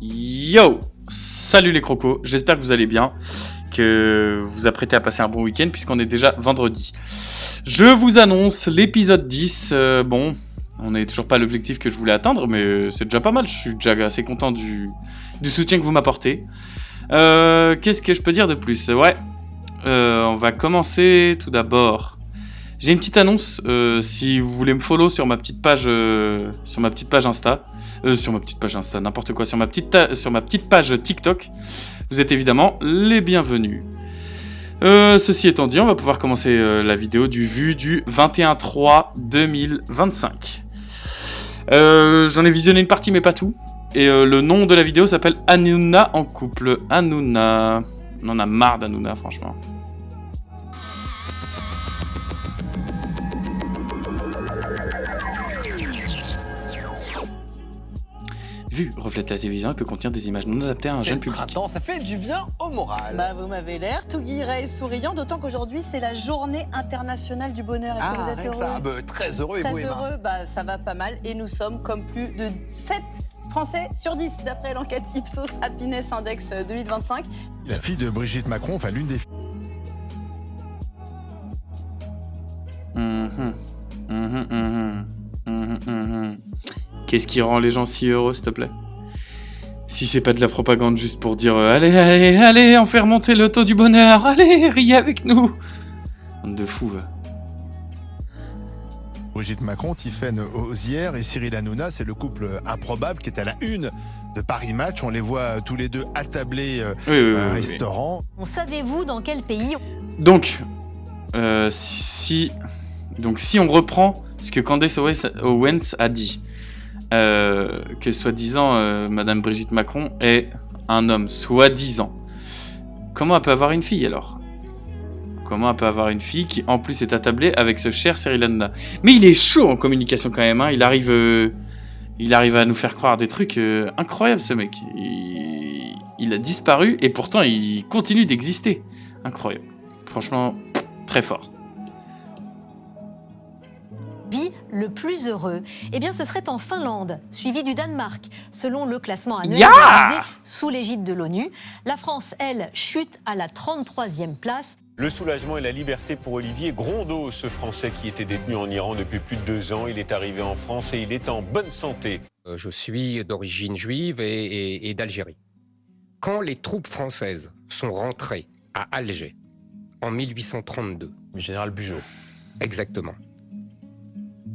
Yo! Salut les crocos, j'espère que vous allez bien, que vous apprêtez à passer un bon week-end puisqu'on est déjà vendredi. Je vous annonce l'épisode 10, bon, on n'est toujours pas à l'objectif que je voulais atteindre, mais c'est déjà pas mal, je suis déjà assez content du soutien que vous m'apportez. Qu'est-ce que je peux dire de plus? Ouais, on va commencer tout d'abord. J'ai une petite annonce, si vous voulez me follow sur ma petite page Insta, n'importe quoi, sur ma petite page TikTok, vous êtes évidemment les bienvenus. Ceci étant dit, on va pouvoir commencer la vidéo du 21/3/2025. J'en ai visionné une partie mais pas tout, et le nom de la vidéo s'appelle Hanouna en couple. Hanouna, on en a marre d'Hanouna franchement. Vu reflète la télévision et peut contenir des images non adaptées à un jeune public. Printemps, ça fait du bien au moral. Bah, vous m'avez l'air tout guiré et souriant, d'autant qu'aujourd'hui c'est la journée internationale du bonheur. Est-ce que vous êtes heureux? Très heureux et Très vous, Emma? heureux, bah ça va pas mal et nous sommes comme plus de 7 Français sur 10 d'après l'enquête Ipsos Happiness Index 2025. La fille de Brigitte Macron, enfin l'une des filles. Qu'est-ce qui rend les gens si heureux, s'il te plaît? Si c'est pas de la propagande juste pour dire allez, on fait remonter le taux du bonheur, allez, riez avec nous. Bande de fous, va. Brigitte Macron, Tiffaine Ozière et Cyril Hanouna, c'est le couple improbable qui est à la une de Paris Match. On les voit tous les deux attablés à un restaurant. Savez-vous dans quel pays? Donc, si on reprend ce que Candace Owens a dit, que soi-disant Madame Brigitte Macron est un homme, soi-disant, comment elle peut avoir une fille alors? Comment elle peut avoir une fille qui en plus est attablée avec ce cher Cyril Hanouna? Mais il est chaud en communication quand même, hein. Il arrive à nous faire croire des trucs incroyables, ce mec. Il a disparu et pourtant il continue d'exister. Incroyable. Franchement, très fort. Le plus heureux, eh bien ce serait en Finlande, suivi du Danemark. Selon le classement annuel réalisé sous l'égide de l'ONU, la France, elle, chute à la 33e place. Le soulagement et la liberté pour Olivier Grondeau, ce Français qui était détenu en Iran depuis plus de 2 ans. Il est arrivé en France et il est en bonne santé. Je suis d'origine juive et d'Algérie. Quand les troupes françaises sont rentrées à Alger en 1832... Le général Bugeaud. Exactement.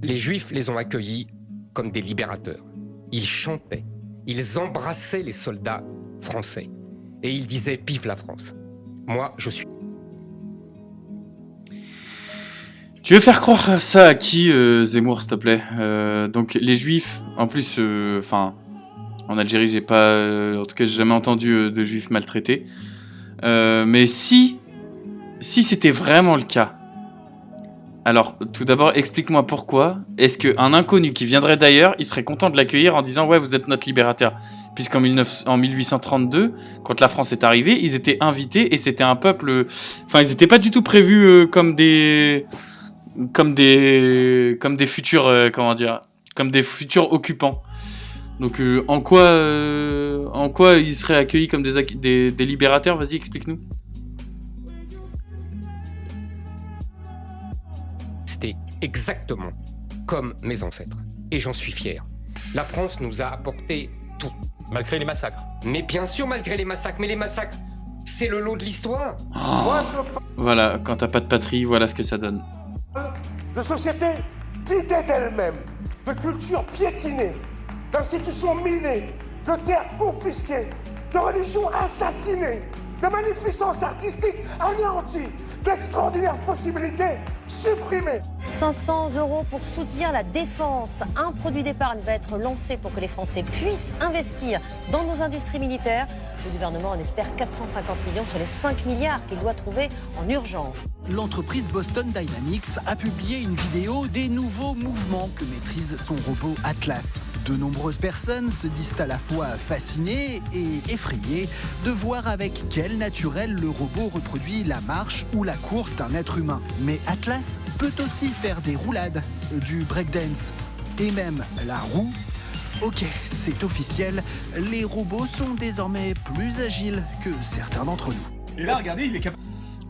Les Juifs les ont accueillis comme des libérateurs. Ils chantaient, ils embrassaient les soldats français et ils disaient « Vive la France ». Moi, je suis... Tu veux faire croire ça à qui, Zemmour, s'il te plaît? Donc les Juifs, en plus, en Algérie, j'ai pas, en tout cas, j'ai jamais entendu de Juifs maltraités. Mais si c'était vraiment le cas, alors tout d'abord, explique-moi pourquoi est-ce qu'un inconnu qui viendrait d'ailleurs, il serait content de l'accueillir en disant ouais, vous êtes notre libérateur, puisqu'en 1832, quand la France est arrivée, ils étaient invités et c'était un peuple, enfin ils n'étaient pas du tout prévus comme des futurs, comme des futurs occupants. Donc en quoi ils seraient accueillis comme des libérateurs? Vas-y, explique-nous. C'était exactement comme mes ancêtres. Et j'en suis fier. La France nous a apporté tout. Malgré les massacres. Mais bien sûr, malgré les massacres. Mais les massacres, c'est le lot de l'histoire. Voilà, quand t'as pas de patrie, voilà ce que ça donne. De société vidée d'elle-même, de culture piétinée, d'institutions minées, de terres confisquées, de religions assassinées, de magnificence artistique anéantie, d'extraordinaires possibilités supprimées. 500 € pour soutenir la défense. Un produit d'épargne va être lancé pour que les Français puissent investir dans nos industries militaires. Le gouvernement en espère 450 millions sur les 5 milliards qu'il doit trouver en urgence. L'entreprise Boston Dynamics a publié une vidéo des nouveaux mouvements que maîtrise son robot Atlas. De nombreuses personnes se disent à la fois fascinées et effrayées de voir avec quel naturel le robot reproduit la marche ou la course d'un être humain. Mais Atlas peut aussi faire des roulades, du breakdance et même la roue Ok, c'est officiel, les robots sont désormais plus agiles que certains d'entre nous. Et là, regardez, il est capable...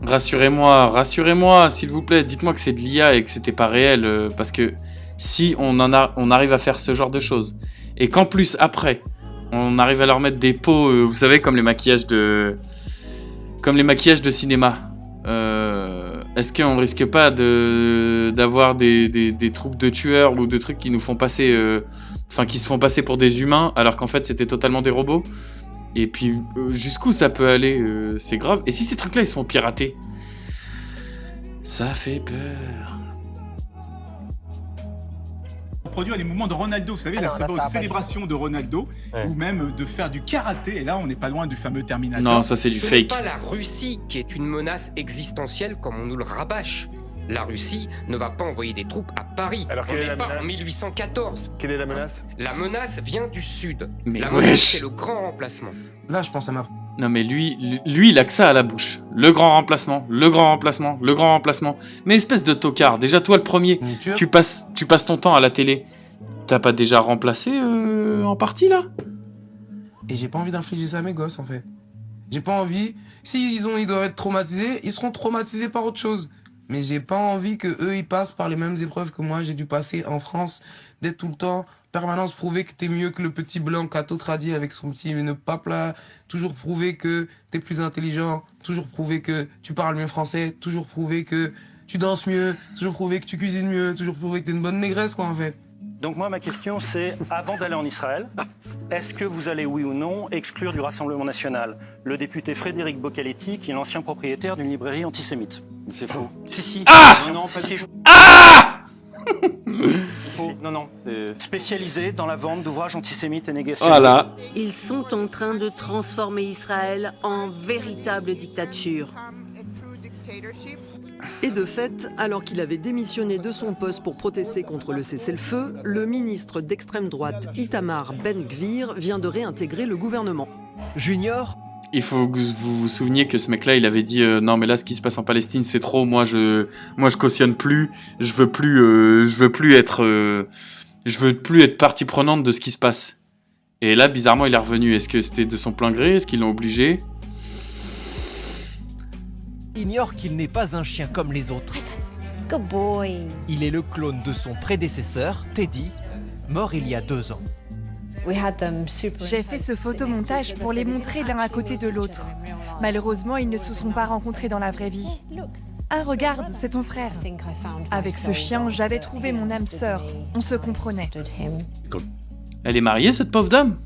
Rassurez-moi, s'il vous plaît, dites-moi que c'est de l'IA et que c'était pas réel, parce que si on arrive à faire ce genre de choses, et qu'en plus, après, on arrive à leur mettre des pots, vous savez, comme les maquillages de cinéma, est-ce qu'on risque pas d'avoir des troupes de tueurs ou de trucs qui nous font passer... qui se font passer pour des humains, alors qu'en fait, c'était totalement des robots? Et puis, jusqu'où ça peut aller, c'est grave. Et si ces trucs-là, ils se font pirater? Ça fait peur. Produire les mouvements de Ronaldo, vous savez, la célébration de Ronaldo, ou même de faire du karaté, et là, on n'est pas loin du fameux Terminator. Non, ça, c'est du Ce fake. n'est pas la Russie qui est une menace existentielle comme on nous le rabâche. La Russie ne va pas envoyer des troupes à Paris. Alors, quelle est la menace ? En 1814. Quelle est la menace ? La menace vient du Sud. Mais la wesh. menace, c'est le grand remplacement. Là, je pense à ma... Non, mais lui, il a que ça à la bouche. Le grand remplacement, le grand remplacement, le grand remplacement. Mais espèce de tocard. Déjà, toi, le premier, tu passes ton temps à la télé. T'as pas déjà remplacé en partie, là? Et j'ai pas envie d'infliger ça à mes gosses, en fait. J'ai pas envie... S'ils doivent être traumatisés, ils seront traumatisés par autre chose. Mais j'ai pas envie que eux ils passent par les mêmes épreuves que moi j'ai dû passer en France, d'être tout le temps, permanence prouver que t'es mieux que le petit blanc Cato Tradi avec son petit ne pape là, toujours prouver que t'es plus intelligent, toujours prouver que tu parles mieux français, toujours prouver que tu danses mieux, toujours prouver que tu cuisines mieux, toujours prouver que t'es une bonne négresse quoi en fait. Donc moi ma question c'est, avant d'aller en Israël, est-ce que vous allez oui ou non exclure du Rassemblement National le député Frédéric Boccaletti qui est l'ancien propriétaire d'une librairie antisémite? C'est faux. Si. Ah non, si. Ah Faux. Non, c'est spécialisé dans la vente d'ouvrages antisémites et négationnistes. Voilà. Ils sont en train de transformer Israël en véritable dictature. Et de fait, alors qu'il avait démissionné de son poste pour protester contre le cessez-le-feu, le ministre d'extrême droite Itamar Ben-Gvir vient de réintégrer le gouvernement. Junior. Il faut que vous vous souveniez que ce mec-là, il avait dit non mais là ce qui se passe en Palestine c'est trop, moi je cautionne plus, je veux plus être partie prenante de ce qui se passe. Et là bizarrement il est revenu. Est-ce que c'était de son plein gré? Est-ce qu'ils l'ont obligé? Ignore qu'il n'est pas un chien comme les autres. Good boy. Il est le clone de son prédécesseur, Teddy, mort il y a 2 ans. J'ai fait ce photomontage pour les montrer l'un à côté de l'autre. Malheureusement, ils ne se sont pas rencontrés dans la vraie vie. Ah, regarde, c'est ton frère. Avec ce chien, j'avais trouvé mon âme sœur. On se comprenait. Elle est mariée, cette pauvre dame?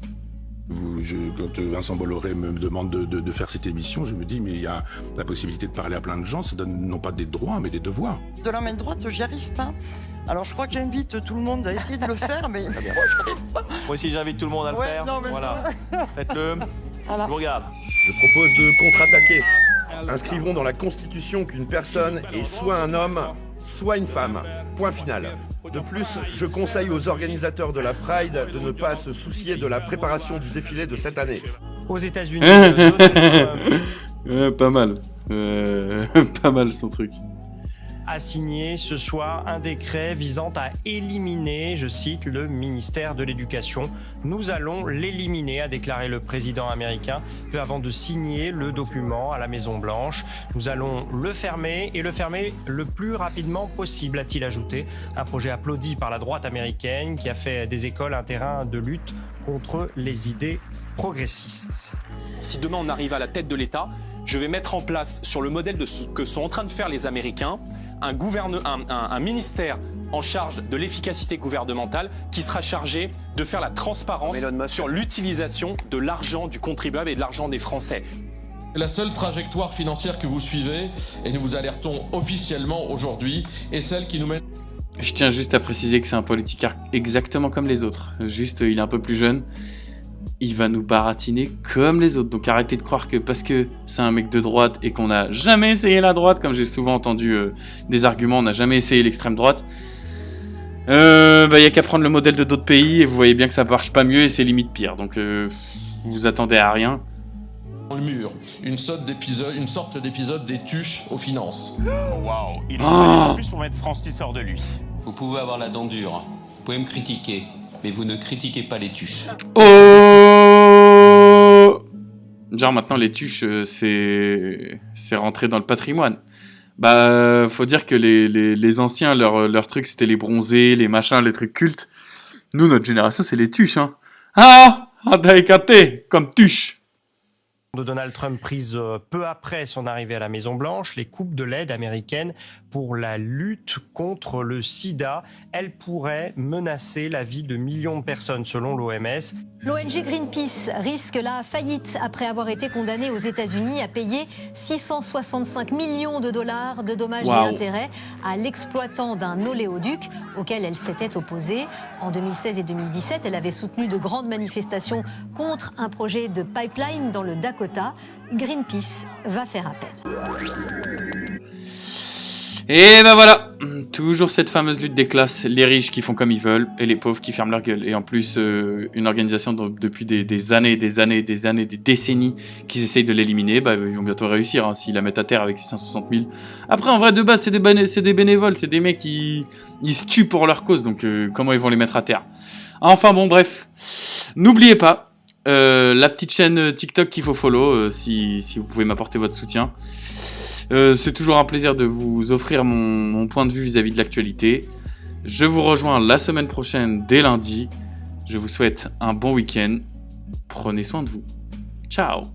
Quand Vincent Bolloré me demande de faire cette émission, je me dis, mais il y a la possibilité de parler à plein de gens, ça donne non pas des droits, mais des devoirs. De la main droite, j'y arrive pas. Alors je crois que j'invite tout le monde à essayer de le faire, mais moi, j'arrive pas. Moi aussi, j'invite tout le monde à le faire. Non, mais voilà. Faites-le. Voilà. Je vous regarde. Je propose de contre-attaquer. Inscrivons dans la Constitution qu'une personne est soit un homme, soit une femme. Point final. De plus, je conseille aux organisateurs de la Pride de ne pas se soucier de la préparation du défilé de cette année. Aux États-Unis, pas mal. Pas mal son truc. A signé ce soir un décret visant à éliminer, je cite, le ministère de l'Éducation. Nous allons l'éliminer, a déclaré le président américain, peu avant de signer le document à la Maison-Blanche. Nous allons le fermer et le fermer le plus rapidement possible, a-t-il ajouté. Un projet applaudi par la droite américaine qui a fait des écoles un terrain de lutte contre les idées progressistes. Si demain on arrive à la tête de l'État, je vais mettre en place, sur le modèle de ce que sont en train de faire les Américains, un ministère en charge de l'efficacité gouvernementale qui sera chargé de faire la transparence sur l'utilisation de l'argent du contribuable et de l'argent des Français. La seule trajectoire financière que vous suivez, et nous vous alertons officiellement aujourd'hui, est celle qui nous mène... Je tiens juste à préciser que c'est un politicard exactement comme les autres. Juste, il est un peu plus jeune. Il va nous baratiner comme les autres. Donc arrêtez de croire que parce que c'est un mec de droite et qu'on n'a jamais essayé la droite, comme j'ai souvent entendu des arguments, on n'a jamais essayé l'extrême droite, y a qu'à prendre le modèle de d'autres pays et vous voyez bien que ça marche pas mieux et c'est limite pire. Donc vous vous attendez à rien. Dans le mur, une sorte d'épisode des tuches aux finances. Waouh, il en fallait plus pour mettre Francis hors de lui. Vous pouvez avoir la dent dure, vous pouvez me critiquer, mais vous ne critiquez pas les tuches. Oh! Genre maintenant les tuches, c'est rentré dans le patrimoine. Bah, faut dire que les anciens, leur truc, c'était les bronzés, les machins, les trucs cultes. Nous, notre génération, c'est les tuches, hein. Ah! Daikate, comme tuche. De Donald Trump prise peu après son arrivée à la Maison-Blanche, les coupes de l'aide américaine pour la lutte contre le sida, elles pourraient menacer la vie de millions de personnes selon l'OMS. L'ONG Greenpeace risque la faillite après avoir été condamnée aux États-Unis à payer 665 millions de dollars de dommages et intérêts à l'exploitant d'un oléoduc auquel elle s'était opposée. En 2016 et 2017, elle avait soutenu de grandes manifestations contre un projet de pipeline dans le Dakota. Greenpeace va faire appel. Et ben voilà, toujours cette fameuse lutte des classes, les riches qui font comme ils veulent et les pauvres qui ferment leur gueule. Et en plus, une organisation depuis des années, des décennies qu'ils essayent de l'éliminer, bah, ils vont bientôt réussir hein, s'ils la mettent à terre avec 660 000. Après, en vrai, de base, c'est des bénévoles, c'est des mecs qui se tuent pour leur cause, donc comment ils vont les mettre à terre? Enfin bon, bref, n'oubliez pas, la petite chaîne TikTok qu'il faut follow, si vous pouvez m'apporter votre soutien. C'est toujours un plaisir de vous offrir mon point de vue vis-à-vis de l'actualité. Je vous rejoins la semaine prochaine dès lundi. Je vous souhaite un bon week-end. Prenez soin de vous. Ciao.